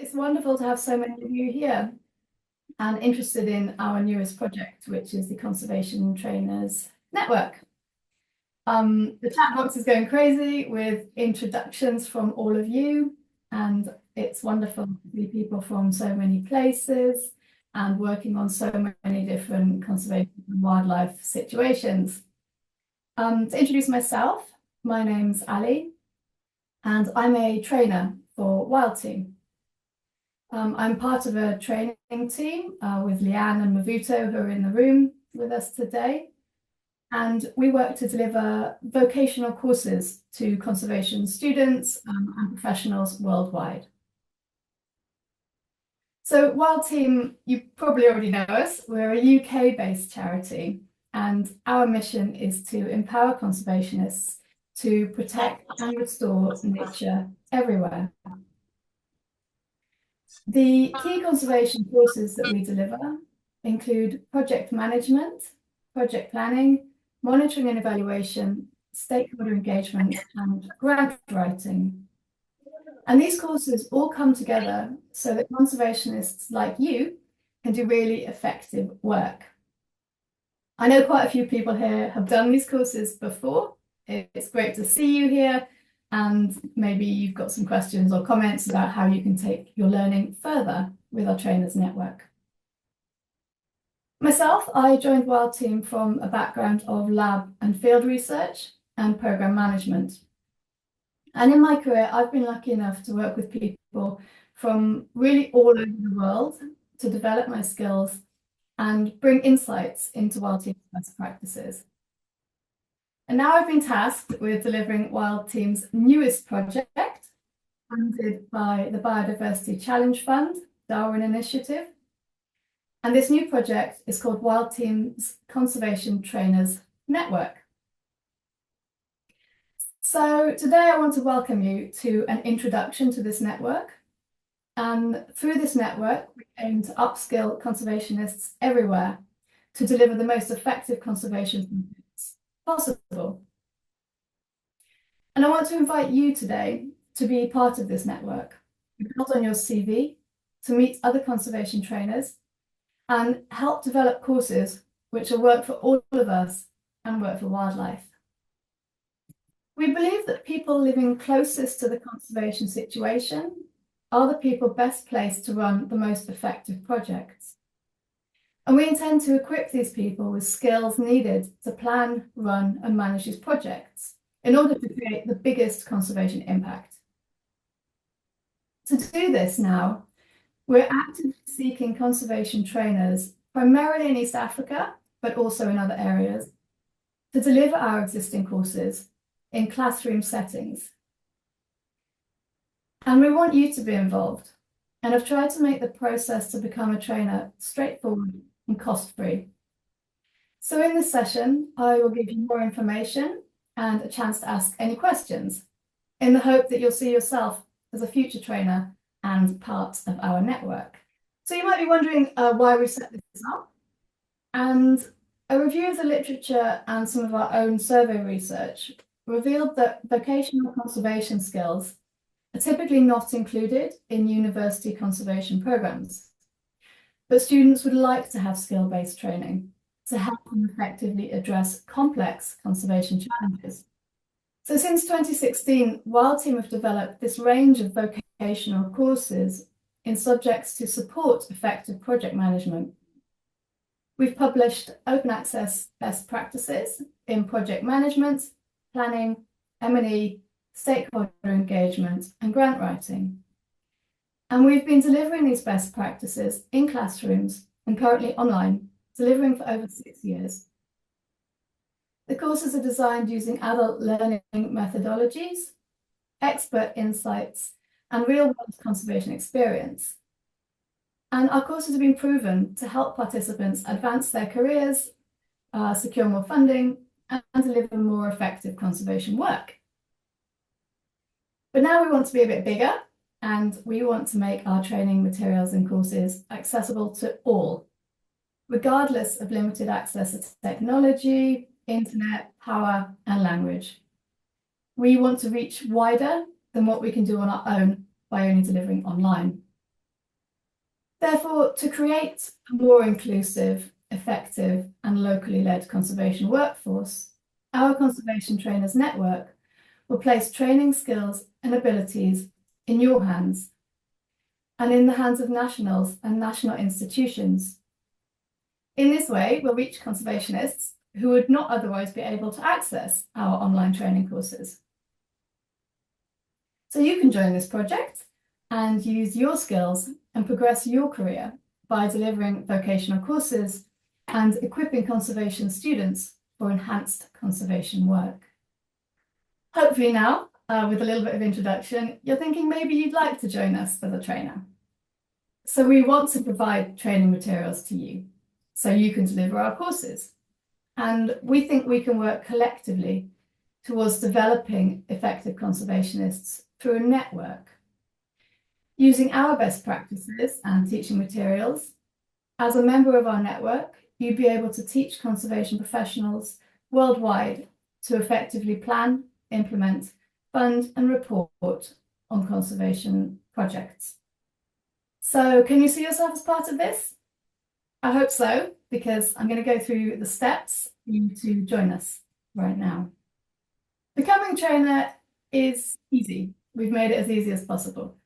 It's wonderful to have so many of you here and interested in our newest project, which is the Conservation Trainers Network. The chat box is going crazy with introductions from all of you, and it's wonderful to see people from so many places and working on so many different conservation and wildlife situations. To introduce myself, my name's Ali, and I'm a trainer for WildTeam. I'm part of a training team with Leanne and Mavuto, who are in the room with us today. And we work to deliver vocational courses to conservation students and professionals worldwide. So WildTeam, you probably already know us. We're a UK-based charity, and our mission is to empower conservationists to protect and restore nature everywhere. The key conservation courses that we deliver include project management, project planning, monitoring and evaluation, stakeholder engagement, and grant writing. And these courses all come together so that conservationists like you can do really effective work. I know quite a few people here have done these courses before. It's great to see you here. And maybe you've got some questions or comments about how you can take your learning further with our Trainers Network. Myself, I joined WildTeam from a background of lab and field research and program management. And in my career, I've been lucky enough to work with people from really all over the world to develop my skills and bring insights into WildTeam's best practices. And now I've been tasked with delivering WildTeam's newest project, funded by the Biodiversity Challenge Fund, Darwin Initiative. And this new project is called WildTeam's Conservation Trainers Network. So today I want to welcome you to an introduction to this network. And through this network, we aim to upskill conservationists everywhere to deliver the most effective conservation possible. And I want to invite you today to be part of this network, to build on your CV, to meet other conservation trainers, and help develop courses which will work for all of us and work for wildlife. We believe that people living closest to the conservation situation are the people best placed to run the most effective projects. And we intend to equip these people with skills needed to plan, run, and manage these projects in order to create the biggest conservation impact. To do this now, we're actively seeking conservation trainers, primarily in East Africa, but also in other areas, to deliver our existing courses in classroom settings. And we want you to be involved, and have tried to make the process to become a trainer straightforward and cost-free. So in this session, I will give you more information and a chance to ask any questions in the hope that you'll see yourself as a future trainer and part of our network. So you might be wondering why we set this up. And a review of the literature and some of our own survey research revealed that vocational conservation skills are typically not included in university conservation programs. But students would like to have skill-based training to help them effectively address complex conservation challenges. So since 2016, WildTeam have developed this range of vocational courses in subjects to support effective project management. We've published open access best practices in project management, planning, M&E, stakeholder engagement, and grant writing. And we've been delivering these best practices in classrooms and currently online, delivering for over 6 years. The courses are designed using adult learning methodologies, expert insights, and real-world conservation experience. And our courses have been proven to help participants advance their careers, secure more funding, and deliver more effective conservation work. But now we want to be a bit bigger, and we want to make our training materials and courses accessible to all, regardless of limited access to technology, internet, power, and language. We want to reach wider than what we can do on our own by only delivering online. Therefore, to create a more inclusive, effective, and locally led conservation workforce, our Conservation Trainers Network will place training skills and abilities in your hands and in the hands of nationals and national institutions. In this way, we'll reach conservationists who would not otherwise be able to access our online training courses. So you can join this project and use your skills and progress your career by delivering vocational courses and equipping conservation students for enhanced conservation work. Hopefully now, with a little bit of introduction, you're thinking maybe you'd like to join us as a trainer. So we want to provide training materials to you so you can deliver our courses. And we think we can work collectively towards developing effective conservationists through a network. Using our best practices and teaching materials, as a member of our network, you'd be able to teach conservation professionals worldwide to effectively plan, implement, fund, and report on conservation projects. So can you see yourself as part of this? I hope so, because I'm going to go through the steps for you to join us right now. Becoming a trainer is easy. We've made it as easy as possible.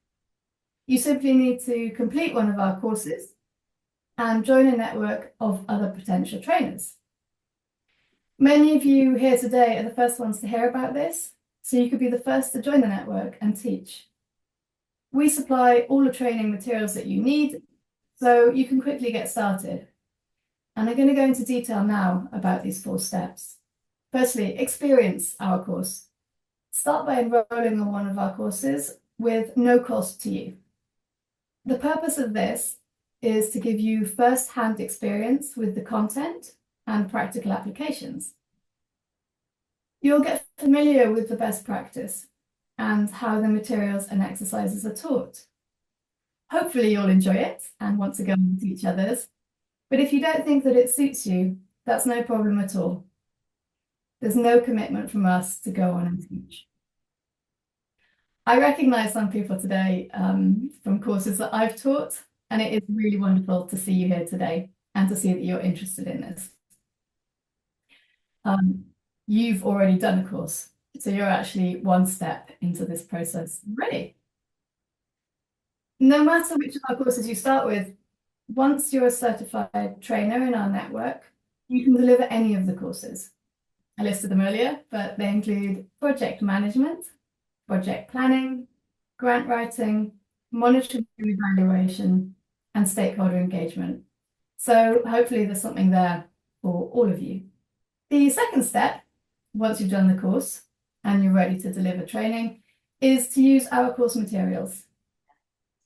You simply need to complete one of our courses and join a network of other potential trainers. Many of you here today are the first ones to hear about this, so you could be the first to join the network and teach. We supply all the training materials that you need, so you can quickly get started. And I'm going to go into detail now about these 4 steps. Firstly, experience our course. Start by enrolling on one of our courses with no cost to you. The purpose of this is to give you first-hand experience with the content and practical applications. You'll get familiar with the best practice and how the materials and exercises are taught. Hopefully you'll enjoy it and want to go and teach others, but if you don't think that it suits you, that's no problem at all. There's no commitment from us to go on and teach. I recognize some people today from courses that I've taught, and it is really wonderful to see you here today and to see that you're interested in this. You've already done a course, so you're actually one step into this process already. No matter which of our courses you start with, once you're a certified trainer in our network, you can deliver any of the courses. I listed them earlier, but they include project management, project planning, grant writing, monitoring and evaluation, and stakeholder engagement. So hopefully there's something there for all of you. The second step, once you've done the course and you're ready to deliver training, is to use our course materials.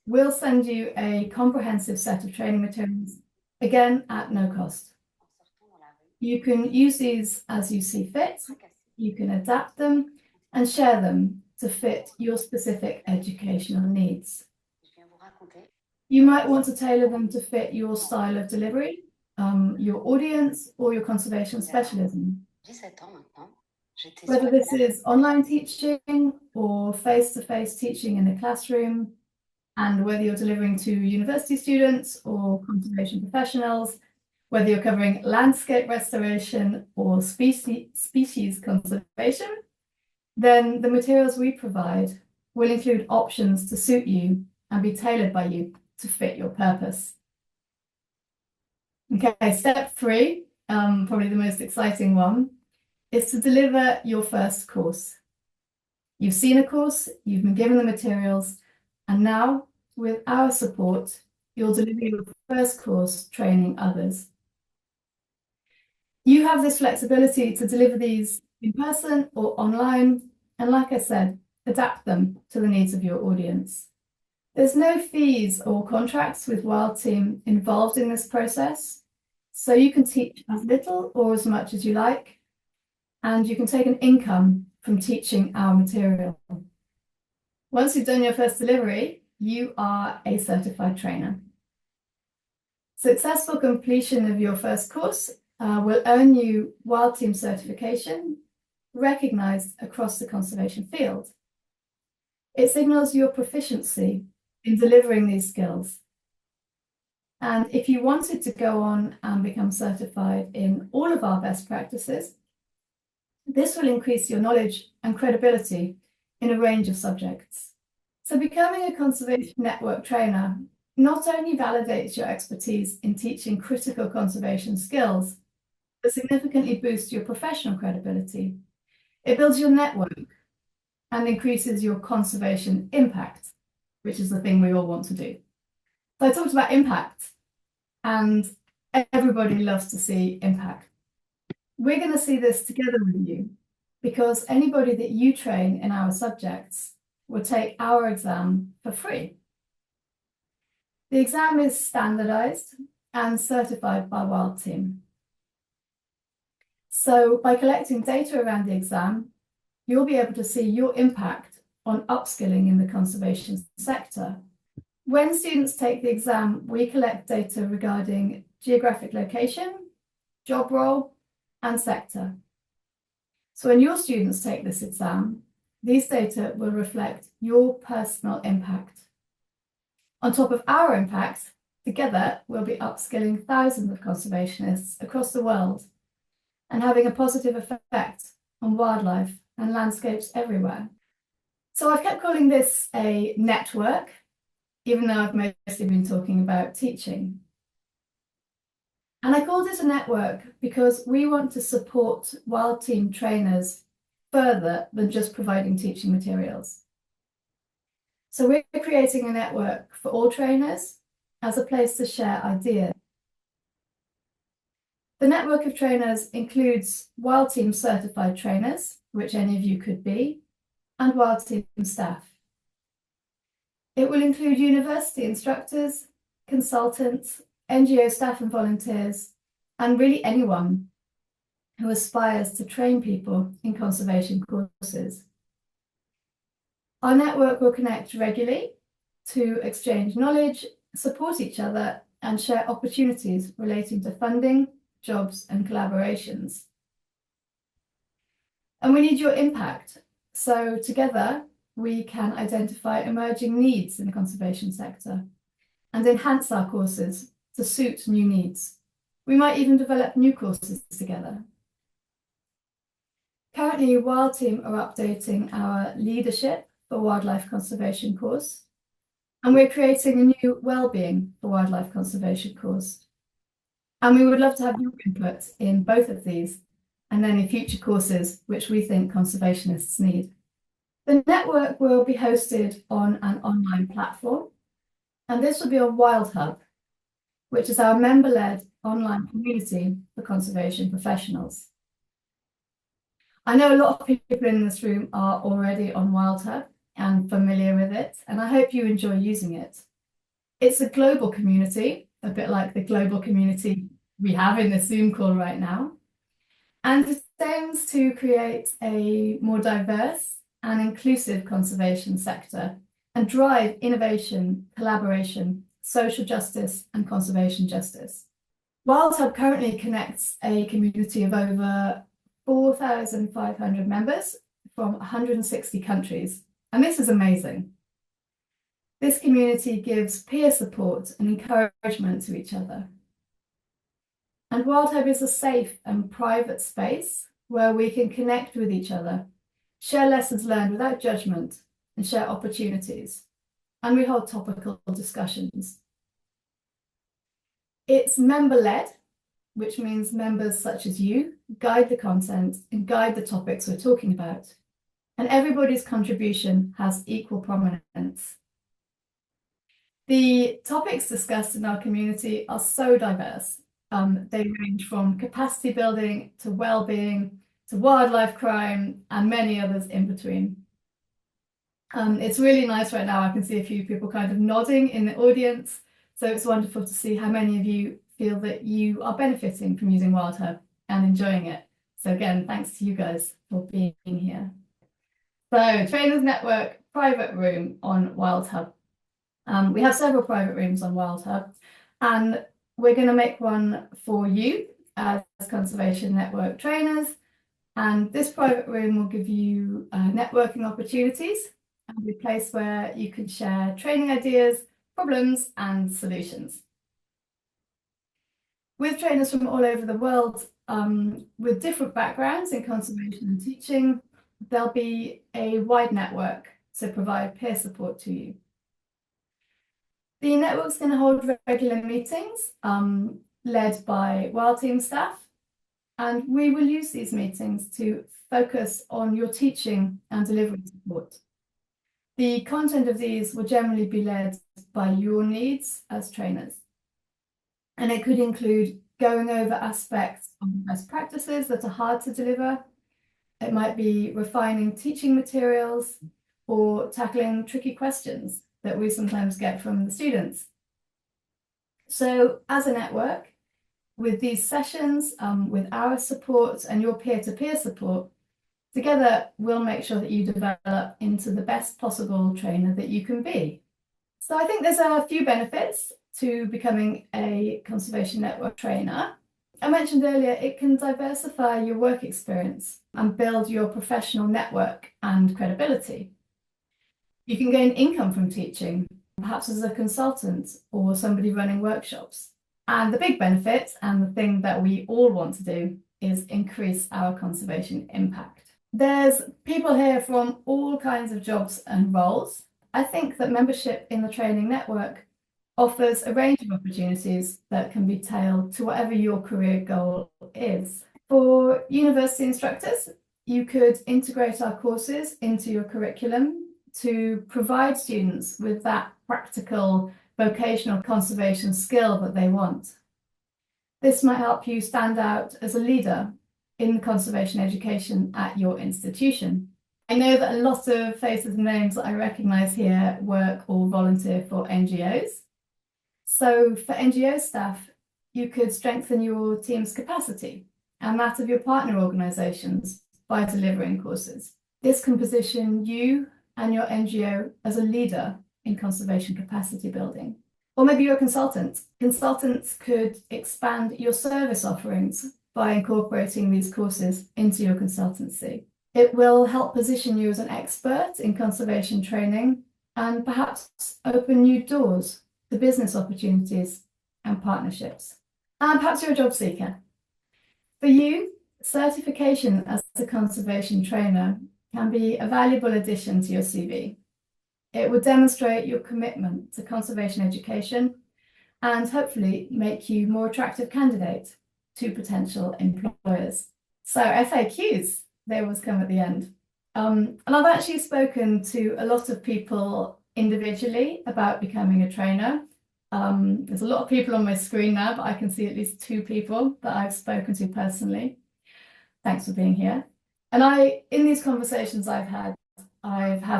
We'll send you a comprehensive set of training materials, again at no cost. You can use these as you see fit, you can adapt them and share them to fit your specific educational needs. You might want to tailor them to fit your style of delivery, your audience, or your conservation specialism. Whether this is online teaching or face-to-face teaching in the classroom, and whether you're delivering to university students or conservation professionals, whether you're covering landscape restoration or species conservation, then the materials we provide will include options to suit you and be tailored by you to fit your purpose. Okay, step 3, probably the most exciting one, is to deliver your first course. You've seen a course, you've been given the materials, and now, with our support, you'll deliver your first course training others. You have this flexibility to deliver these in person or online, and like I said, adapt them to the needs of your audience. There's no fees or contracts with WildTeam involved in this process, so you can teach as little or as much as you like, and you can take an income from teaching our material. Once you've done your first delivery, you are a certified trainer. Successful completion of your first course will earn you WildTeam certification, recognized across the conservation field. It signals your proficiency in delivering these skills. And if you wanted to go on and become certified in all of our best practices, this will increase your knowledge and credibility in a range of subjects. So becoming a conservation network trainer not only validates your expertise in teaching critical conservation skills, but significantly boosts your professional credibility. It builds your network and increases your conservation impact, which is the thing we all want to do. So I talked about impact, and everybody loves to see impact. We're going to see this together with you, because anybody that you train in our subjects will take our exam for free. The exam is standardized and certified by WildTeam. So by collecting data around the exam, you'll be able to see your impact on upskilling in the conservation sector. When students take the exam, we collect data regarding geographic location, job role, and sector. So when your students take this exam, these data will reflect your personal impact. On top of our impact, together we'll be upskilling thousands of conservationists across the world and having a positive effect on wildlife and landscapes everywhere. So I've kept calling this a network, even though I've mostly been talking about teaching. And I called it a network because we want to support WildTeam trainers further than just providing teaching materials. So we're creating a network for all trainers as a place to share ideas. The network of trainers includes WildTeam certified trainers, which any of you could be, and WildTeam staff. It will include university instructors, consultants, NGO staff and volunteers, and really anyone who aspires to train people in conservation courses. Our network will connect regularly to exchange knowledge, support each other, and share opportunities relating to funding, jobs, and collaborations. And we need your impact. So together, we can identify emerging needs in the conservation sector and enhance our courses to suit new needs. We might even develop new courses together. Currently, WildTeam are updating our leadership for wildlife conservation course, and we're creating a new wellbeing for wildlife conservation course. And we would love to have your input in both of these and then in future courses which we think conservationists need. The network will be hosted on an online platform, and this will be on WildHub, which is our member-led online community for conservation professionals. I know a lot of people in this room are already on WildHub and familiar with it, and I hope you enjoy using it. It's a global community, a bit like the global community we have in the Zoom call right now, and it aims to create a more diverse and inclusive conservation sector and drive innovation, collaboration, social justice, and conservation justice. WildHub currently connects a community of over 4,500 members from 160 countries, and this is amazing. This community gives peer support and encouragement to each other. And WildHub is a safe and private space where we can connect with each other, share lessons learned without judgment, and share opportunities. And we hold topical discussions. It's member-led, which means members such as you guide the content and guide the topics we're talking about. And everybody's contribution has equal prominence. The topics discussed in our community are so diverse. They range from capacity building to well-being to wildlife crime and many others in between. It's really nice right now. I can see a few people kind of nodding in the audience. So it's wonderful to see how many of you feel that you are benefiting from using WildHub and enjoying it. So again, thanks to you guys for being here. So Trainers Network private room on WildHub. We have several private rooms on WildHub, and we're going to make one for you as Conservation Network trainers. And this private room will give you networking opportunities and be a place where you can share training ideas, problems, and solutions. With trainers from all over the world, with different backgrounds in conservation and teaching, there'll be a wide network to provide peer support to you. The network's going to hold regular meetings led by WildTeam staff, and we will use these meetings to focus on your teaching and delivery support. The content of these will generally be led by your needs as trainers, and it could include going over aspects of best practices that are hard to deliver. It might be refining teaching materials or tackling tricky questions that we sometimes get from the students. So as a network, with these sessions, with our support and your peer-to-peer support, together we'll make sure that you develop into the best possible trainer that you can be. So I think there's a few benefits to becoming a conservation network trainer. I mentioned earlier, it can diversify your work experience and build your professional network and credibility. You can gain income from teaching, perhaps as a consultant or somebody running workshops. And the big benefit, and the thing that we all want to do, is increase our conservation impact. There's people here from all kinds of jobs and roles. I think that membership in the training network offers a range of opportunities that can be tailored to whatever your career goal is. For university instructors, you could integrate our courses into your curriculum to provide students with that practical vocational conservation skill that they want. This might help you stand out as a leader in conservation education at your institution. I know that a lot of faces and names that I recognise here work or volunteer for NGOs. So for NGO staff, you could strengthen your team's capacity and that of your partner organisations by delivering courses. This can position you and your NGO as a leader in conservation capacity building. Or maybe you're a consultant. Consultants could expand your service offerings by incorporating these courses into your consultancy. It will help position you as an expert in conservation training and perhaps open new doors to business opportunities and partnerships. And perhaps you're a job seeker. For you, certification as a conservation trainer can be a valuable addition to your CV. It will demonstrate your commitment to conservation education and hopefully make you a more attractive candidate to potential employers. So FAQs, they always come at the end. And I've actually spoken to a lot of people individually about becoming a trainer. There's a lot of people on my screen now, but I can see at least 2 people that I've spoken to personally. Thanks for being here. And in these conversations I've had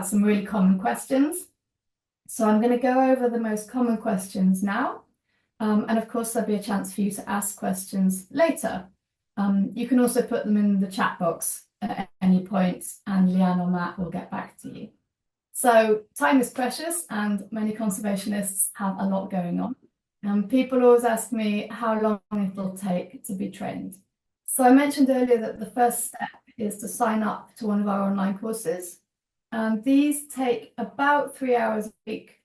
some really common questions. So I'm going to go over the most common questions now. And of course, there'll be a chance for you to ask questions later. You can also put them in the chat box at any point, and Leanne or Matt will get back to you. So time is precious, and many conservationists have a lot going on. People always ask me how long it'll take to be trained. So I mentioned earlier that the first step is to sign up to one of our online courses. These take about 3 hours a week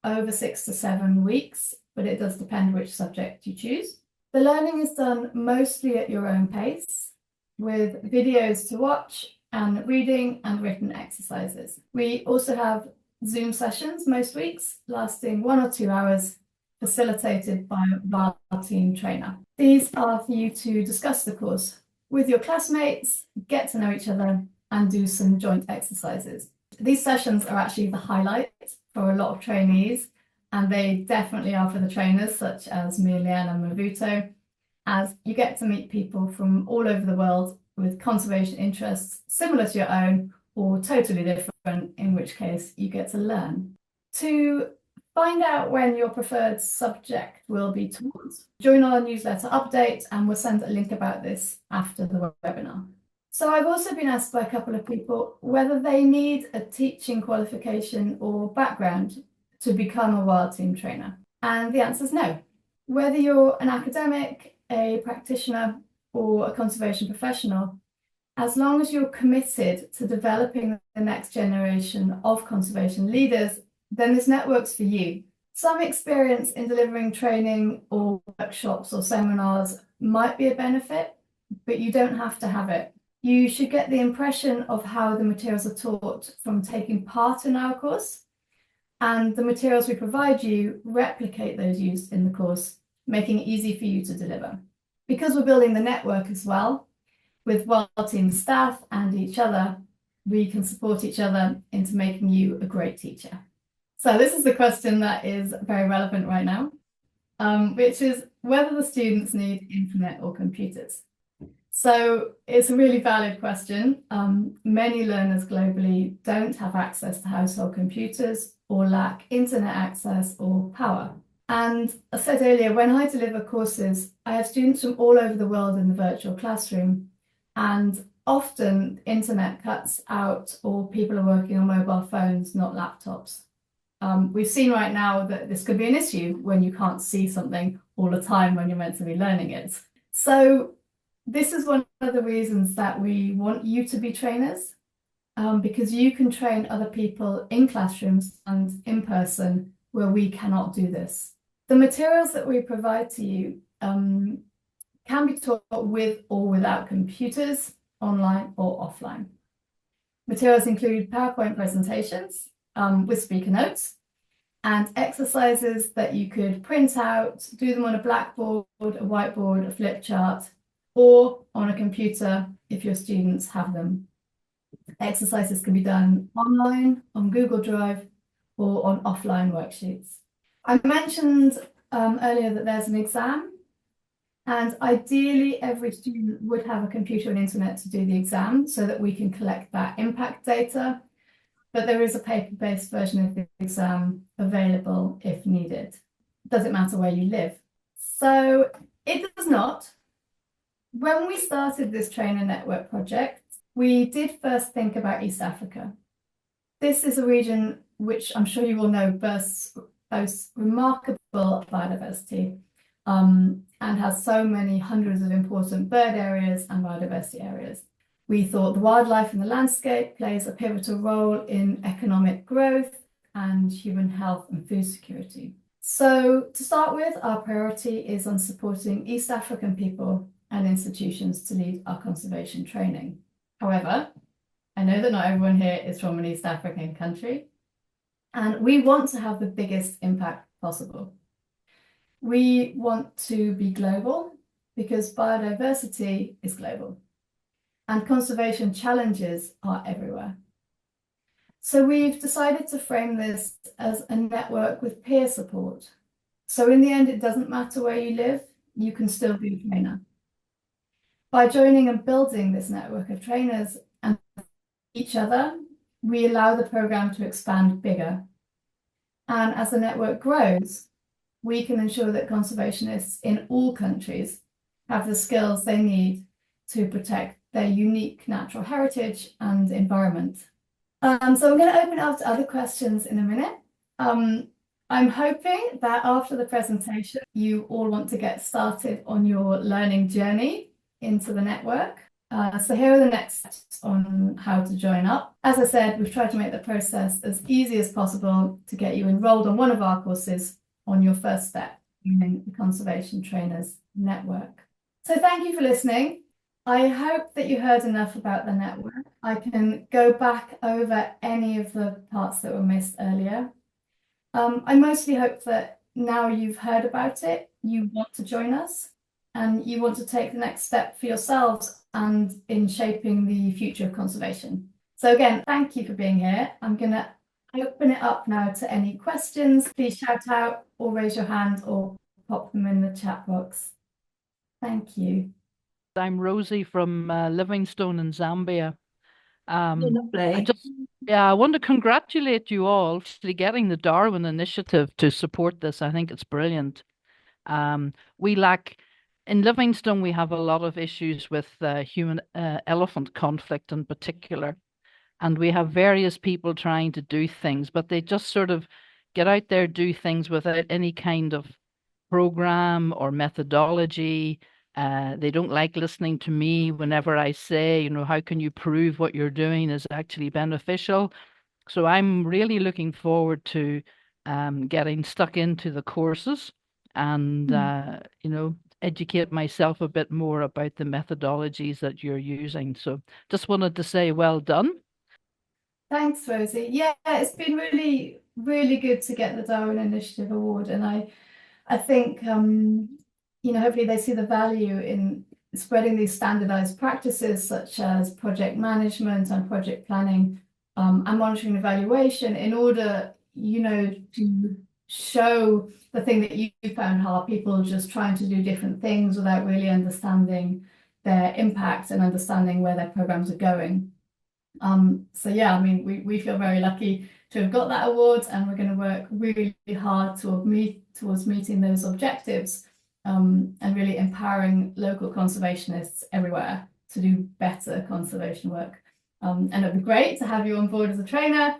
over 6 to 7 weeks, but it does depend which subject you choose. The learning is done mostly at your own pace, with videos to watch and reading and written exercises. We also have Zoom sessions most weeks, lasting 1 or 2 hours, facilitated by a WildTeam trainer. These are for you to discuss the course with your classmates, get to know each other, and do some joint exercises. These sessions are actually the highlight for a lot of trainees, and they definitely are for the trainers, such as me, Leanne, and Mavuto, as you get to meet people from all over the world with conservation interests similar to your own or totally different, in which case you get to learn. To find out when your preferred subject will be taught, join our newsletter update, and we'll send a link about this after the webinar. So I've also been asked by a couple of people whether they need a teaching qualification or background to become a WildTeam trainer. And the answer is no. Whether you're an academic, a practitioner, or a conservation professional, as long as you're committed to developing the next generation of conservation leaders, then this network's for you. Some experience in delivering training or workshops or seminars might be a benefit, but you don't have to have it. You should get the impression of how the materials are taught from taking part in our course, and the materials we provide you replicate those used in the course, making it easy for you to deliver. Because we're building the network as well, with WildTeam staff and each other, we can support each other into making you a great teacher. So this is the question that is very relevant right now, which is whether the students need internet or computers. So it's a really valid question. Many learners globally don't have access to household computers or lack internet access or power. And I said earlier, when I deliver courses, I have students from all over the world in the virtual classroom, and often internet cuts out or people are working on mobile phones, not laptops. We've seen right now that this could be an issue when you can't see something all the time when you're meant to be learning it. So this is one of the reasons that we want you to be trainers, because you can train other people in classrooms and in person where we cannot do this. The materials that we provide to you can be taught with or without computers, online or offline. Materials include PowerPoint presentations with speaker notes and exercises that you could print out, do them on a blackboard, a whiteboard, a flip chart, or on a computer if your students have them. Exercises can be done online, on Google Drive, or on offline worksheets. I mentioned earlier that there's an exam, and ideally every student would have a computer and internet to do the exam so that we can collect that impact data, but there is a paper-based version of the exam available if needed. Does it matter where you live? So it does not. When we started this trainer network project, we did first think about East Africa. This is a region which I'm sure you all know boasts remarkable biodiversity and has so many hundreds of important bird areas and biodiversity areas. We thought the wildlife and the landscape plays a pivotal role in economic growth and human health and food security. So to start with, our priority is on supporting East African people and institutions to lead our conservation training. However, I know that not everyone here is from an East African country, and we want to have the biggest impact possible. We want to be global because biodiversity is global and conservation challenges are everywhere. So we've decided to frame this as a network with peer support. So in the end, it doesn't matter where you live, you can still be a trainer. By joining and building this network of trainers and each other, we allow the program to expand bigger. And as the network grows, we can ensure that conservationists in all countries have the skills they need to protect their unique natural heritage and environment. So I'm going to open it up to other questions in a minute. I'm hoping that after the presentation, you all want to get started on your learning journey into the network. So here are the next steps on how to join up. As I said, we've tried to make the process as easy as possible to get you enrolled on one of our courses on your first step in the Conservation Trainers Network. So thank you for listening. I hope that you heard enough about the network. I can go back over any of the parts that were missed earlier. I mostly hope that now you've heard about it, you want to join us and you want to take the next step for yourselves and in shaping the future of conservation. So again, thank you for being here. I'm going to open it up now to any questions. Please shout out or raise your hand or pop them in the chat box. Thank you. I'm Rosie from Livingstone in Zambia. Lovely. I want to congratulate you all for getting the Darwin Initiative to support this. I think it's brilliant. In Livingstone, we have a lot of issues with human-elephant conflict in particular. And we have various people trying to do things, but they just sort of get out there, do things without any kind of program or methodology. They don't like listening to me whenever I say, how can you prove what you're doing is actually beneficial? So I'm really looking forward to getting stuck into the courses and, Mm. educate myself a bit more about the methodologies that you're using. So just wanted to say well done. Thanks, Rosie. Yeah, it's been really, really good to get the Darwin Initiative Award, and I think hopefully they see the value in spreading these standardized practices such as project management and project planning, and monitoring and evaluation in order, to show the thing that you found hard, people just trying to do different things without really understanding their impact and understanding where their programs are going. So yeah, I mean, we feel very lucky to have got that award, and we're going to work really hard towards meeting those objectives, and really empowering local conservationists everywhere to do better conservation work. And it'd be great to have you on board as a trainer,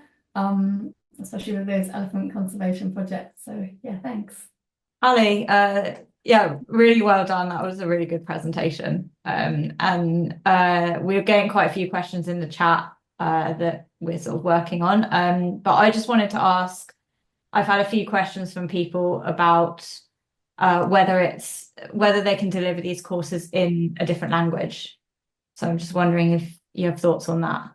especially with those elephant conservation projects. So yeah, thanks. Ali, yeah, really well done. That was a really good presentation. And we're getting quite a few questions in the chat that we're sort of working on. But I just wanted to ask, I've had a few questions from people about whether they can deliver these courses in a different language. So I'm just wondering if you have thoughts on that.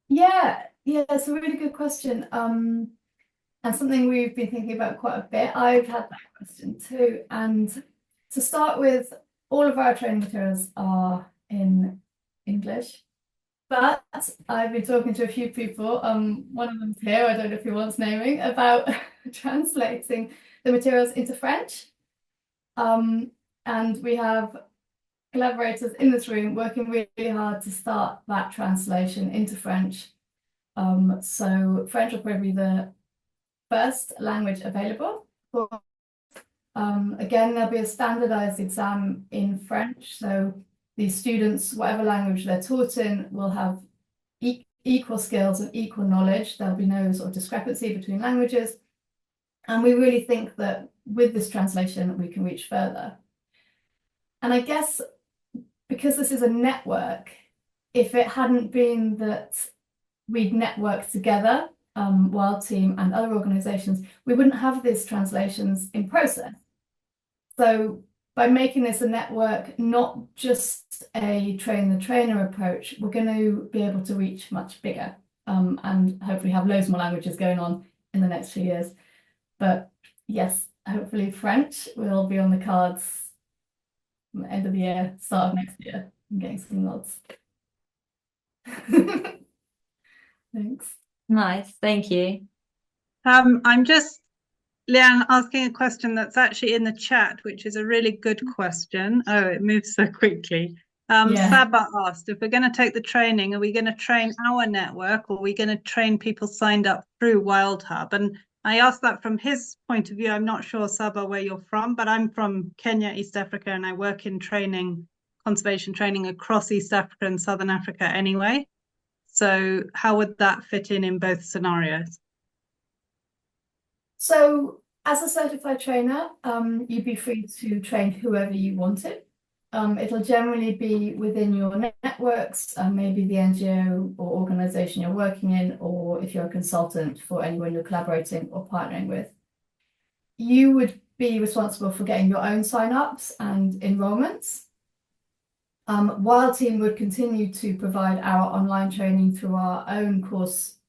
Yeah, it's a really good question. And something we've been thinking about quite a bit. I've had that question too. And to start with, all of our training materials are in English, but I've been talking to a few people, one of them's here, I don't know if he wants naming, about translating the materials into French. And we have collaborators in this room working really hard to start that translation into French. So French will probably be the first language available. Again, there'll be a standardized exam in French, so these students, whatever language they're taught in, will have equal skills and equal knowledge. There'll be no sort of discrepancy between languages. And we really think that with this translation, we can reach further. And I guess because this is a network, if it hadn't been that we'd networked together, WildTeam and other organizations, we wouldn't have these translations in process. So by making this a network, not just a train the trainer approach, we're going to be able to reach much bigger, and hopefully have loads more languages going on in the next few years. But yes, hopefully French will be on the cards end of the year, start of next year. I'm getting some nods. Thanks. Nice, thank you. I'm just, Leanne, asking a question that's actually in the chat, which is a really good question. Oh, it moves so quickly. Saba asked, if we're going to take the training, are we going to train our network, or are we going to train people signed up through WildHub? And I asked that from his point of view. I'm not sure, Saba, where you're from, but I'm from Kenya, East Africa, and I work in conservation training across East Africa and Southern Africa anyway. So how would that fit in both scenarios? So as a certified trainer, you'd be free to train whoever you wanted. It'll generally be within your networks, maybe the NGO or organization you're working in, or if you're a consultant for anyone you're collaborating or partnering with. You would be responsible for getting your own sign-ups and enrollments. WildTeam would continue to provide our online training through our own course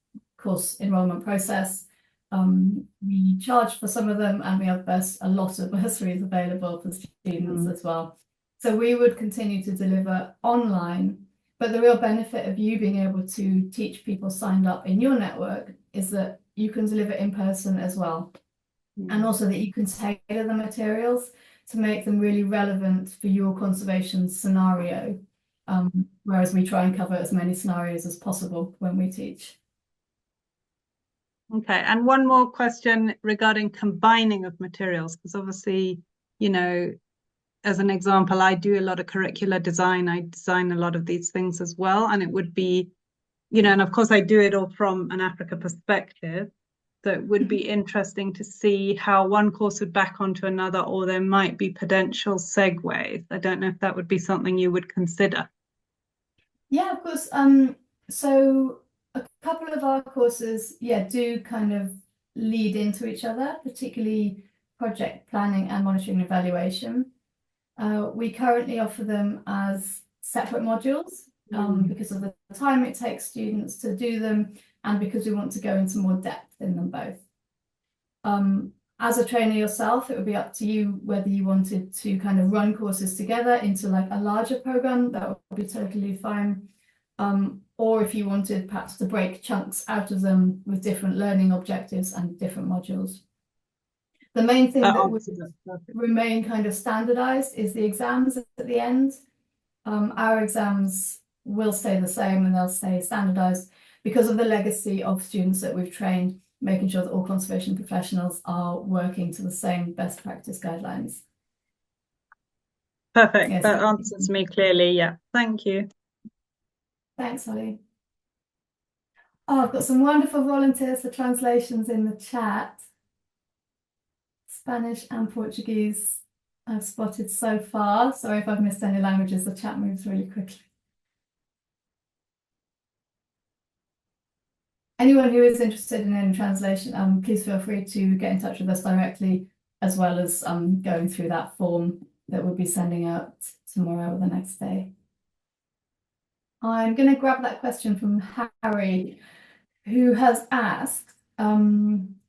enrollment process. We charge for some of them, and we have a lot of bursaries available for students as well. So we would continue to deliver online, but the real benefit of you being able to teach people signed up in your network is that you can deliver in person as well. And also that you can tailor the materials to make them really relevant for your conservation scenario, whereas we try and cover as many scenarios as possible when we teach. Okay, and one more question regarding combining of materials, because obviously, as an example, I do a lot of curricular design. I design a lot of these things as well, and it would be, and of course I do it all from an Africa perspective. So it would be interesting to see how one course would back onto another, or there might be potential segues. I don't know if that would be something you would consider. Yeah, of course. So a couple of our courses, do kind of lead into each other, particularly project planning and monitoring and evaluation. We currently offer them as separate modules because of the time it takes students to do them and because we want to go into more depth in them both. As a trainer yourself, it would be up to you whether you wanted to kind of run courses together into like a larger program. That would be totally fine. Or if you wanted perhaps to break chunks out of them with different learning objectives and different modules. The main thing that would remain kind of standardized is the exams at the end. Our exams will stay the same and they'll stay standardized because of the legacy of students that we've trained, making sure that all conservation professionals are working to the same best practice guidelines. Perfect. Yes. That answers me clearly. Yeah. Thank you. Thanks, Holly. Oh, I've got some wonderful volunteers for translations in the chat. Spanish and Portuguese I've spotted so far. Sorry if I've missed any languages, the chat moves really quickly. Anyone who is interested in any translation, please feel free to get in touch with us directly, as well as going through that form that we'll be sending out tomorrow or the next day. I'm going to grab that question from Harry, who has asked,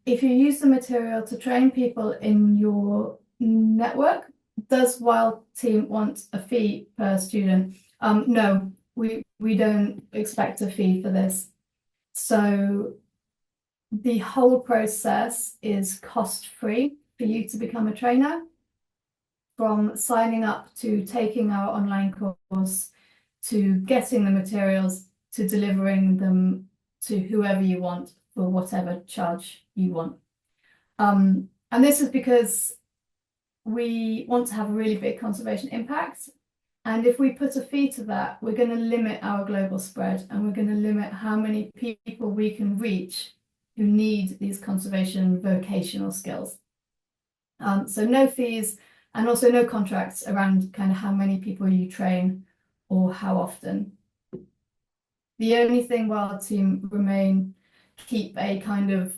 if you use the material to train people in your network, does WildTeam want a fee per student? No, we don't expect a fee for this. So the whole process is cost-free for you to become a trainer, from signing up to taking our online course, to getting the materials, to delivering them to whoever you want for whatever charge you want. And this is because we want to have a really big conservation impact. And if we put a fee to that, we're going to limit our global spread and we're going to limit how many people we can reach who need these conservation vocational skills. So no fees and also no contracts around kind of how many people you train or how often. The only thing WildTeam keep a kind of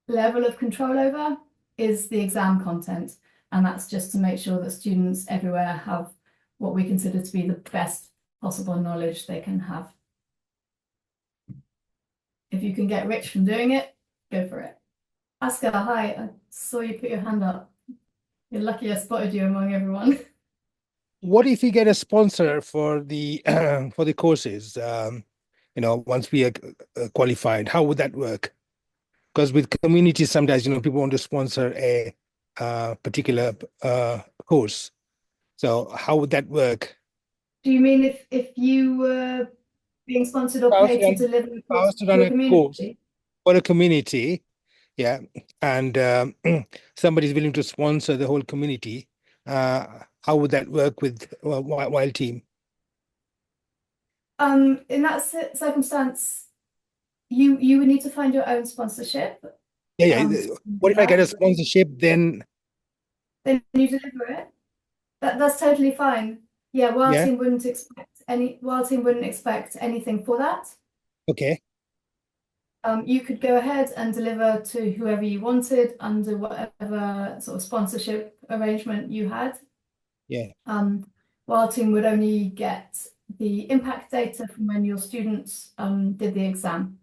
level of control over is the exam content. And that's just to make sure that students everywhere have what we consider to be the best possible knowledge they can have. If you can get rich from doing it, go for it. Aska, hi, I saw you put your hand up. You're lucky I spotted you among everyone. What if you get a sponsor for the for the courses? Once we are qualified, how would that work? Because with communities, sometimes people want to sponsor a particular course. So how would that work? Do you mean if you were being sponsored or paid to deliver a course to a community? For a community, yeah, and somebody's willing to sponsor the whole community. How would that work with WildTeam? In that circumstance, you would need to find your own sponsorship. Yeah. What if I get a sponsorship, then you deliver it? That's totally fine. Yeah, WildTeam wouldn't expect anything for that. Okay. You could go ahead and deliver to whoever you wanted under whatever sort of sponsorship arrangement you had. Yeah. WildTeam would only get the impact data from when your students did the exam.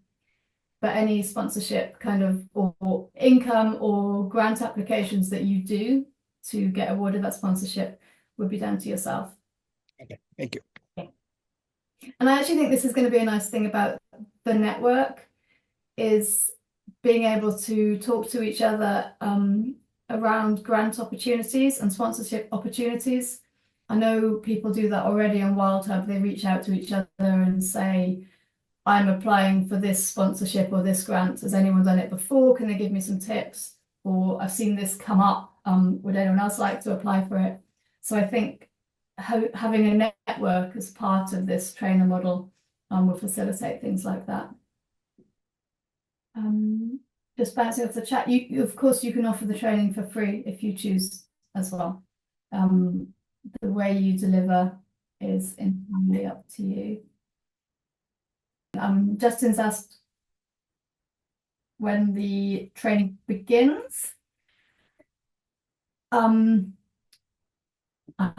But any sponsorship kind of or income or grant applications that you do to get awarded that sponsorship would be down to yourself. Okay, thank you. And I actually think this is going to be a nice thing about the network, is being able to talk to each other around grant opportunities and sponsorship opportunities. I know people do that already on WildHub. They reach out to each other and say, I'm applying for this sponsorship or this grant. Has anyone done it before? Can they give me some tips? Or I've seen this come up. Would anyone else like to apply for it? So I think having a network as part of this trainer model will facilitate things like that. Just bouncing off the chat, of course you can offer the training for free if you choose as well. The way you deliver is entirely up to you. Justin's asked, when the training begins. I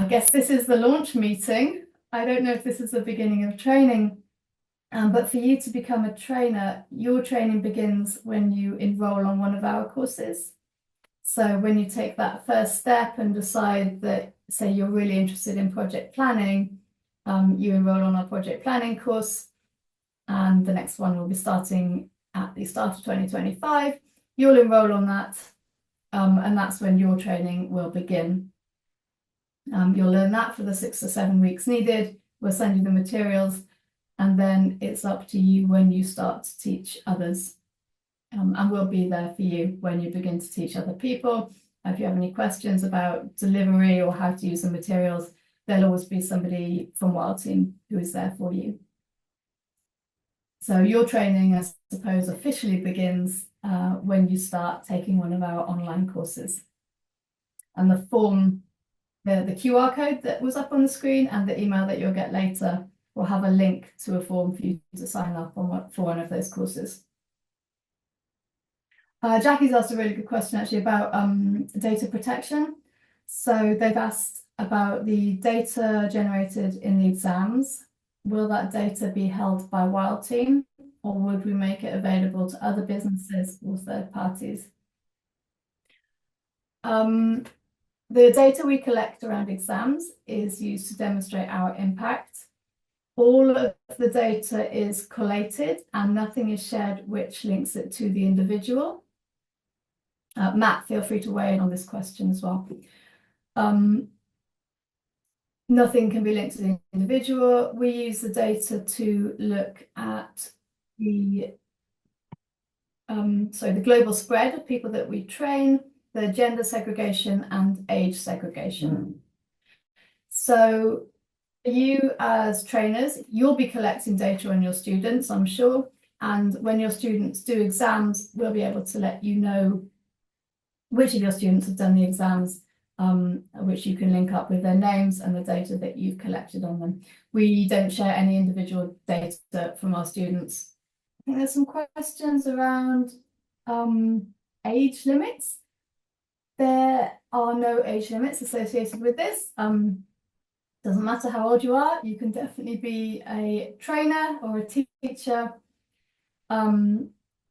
guess this is the launch meeting. I don't know if this is the beginning of training, but for you to become a trainer, your training begins when you enroll on one of our courses. So when you take that first step and decide that, say, you're really interested in project planning, you enroll on our project planning course, and the next one will be starting at the start of 2025. You'll enroll on that, and that's when your training will begin. You'll learn that for the 6 to 7 weeks needed. We'll send you the materials, and then it's up to you when you start to teach others. And we'll be there for you when you begin to teach other people. If you have any questions about delivery or how to use the materials, there'll always be somebody from WildTeam who is there for you. So your training, I suppose, officially begins when you start taking one of our online courses. And the form, the QR code that was up on the screen and the email that you'll get later will have a link to a form for you to sign up for one of those courses. Jackie's asked a really good question actually about data protection. So they've asked about the data generated in the exams. Will that data be held by WildTeam, or would we make it available to other businesses or third parties? The data we collect around exams is used to demonstrate our impact. All of the data is collated and nothing is shared which links it to the individual. Matt, feel free to weigh in on this question as well. Nothing can be linked to the individual. We use the data to look at the global spread of people that we train, the gender segregation and age segregation. So you as trainers, you'll be collecting data on your students, I'm sure. And when your students do exams, we'll be able to let you know which of your students have done the exams, which you can link up with their names and the data that you've collected on them. We don't share any individual data from our students. I think there's some questions around age limits. There are no age limits associated with this. Doesn't matter how old you are, you can definitely be a trainer or a teacher.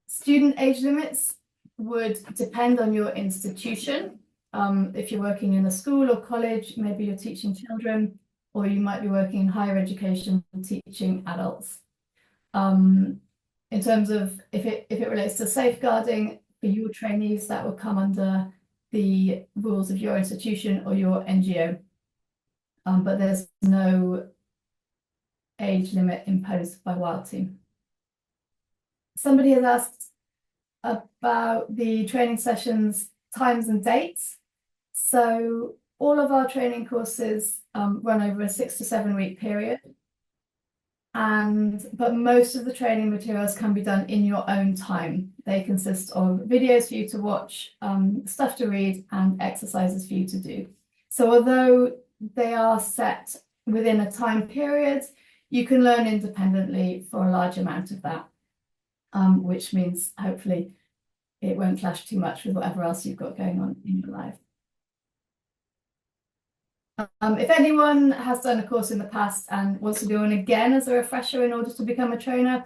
Student age limits would depend on your institution. If you're working in a school or college, maybe you're teaching children, or you might be working in higher education teaching adults. In terms of if it relates to safeguarding for your trainees, that will come under the rules of your institution or your NGO. But there's no age limit imposed by WildTeam. Somebody has asked about the training sessions, times and dates. So all of our training courses run over a 6 to 7 week period. But most of the training materials can be done in your own time. They consist of videos for you to watch, stuff to read, and exercises for you to do. So although they are set within a time period, you can learn independently for a large amount of that, which means hopefully it won't clash too much with whatever else you've got going on in your life. If anyone has done a course in the past and wants to do one again as a refresher in order to become a trainer,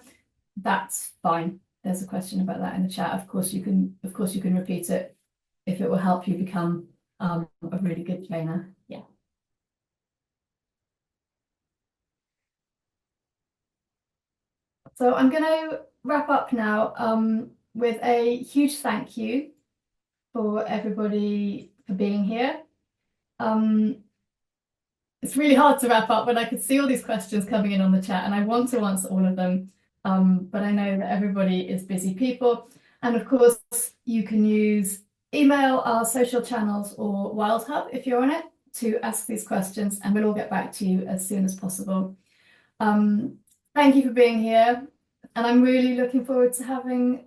that's fine. There's a question about that in the chat. Of course you can repeat it if it will help you become a really good trainer. Yeah. So I'm going to wrap up now with a huge thank you for everybody for being here. It's really hard to wrap up when I could see all these questions coming in on the chat, and I want to answer all of them, but I know that everybody is busy people. And of course, you can use email, our social channels, or WildHub if you're on it, to ask these questions, and we'll all get back to you as soon as possible. Thank you for being here, and I'm really looking forward to having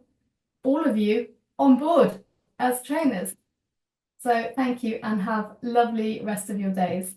all of you on board as trainers. So thank you, and have lovely rest of your days.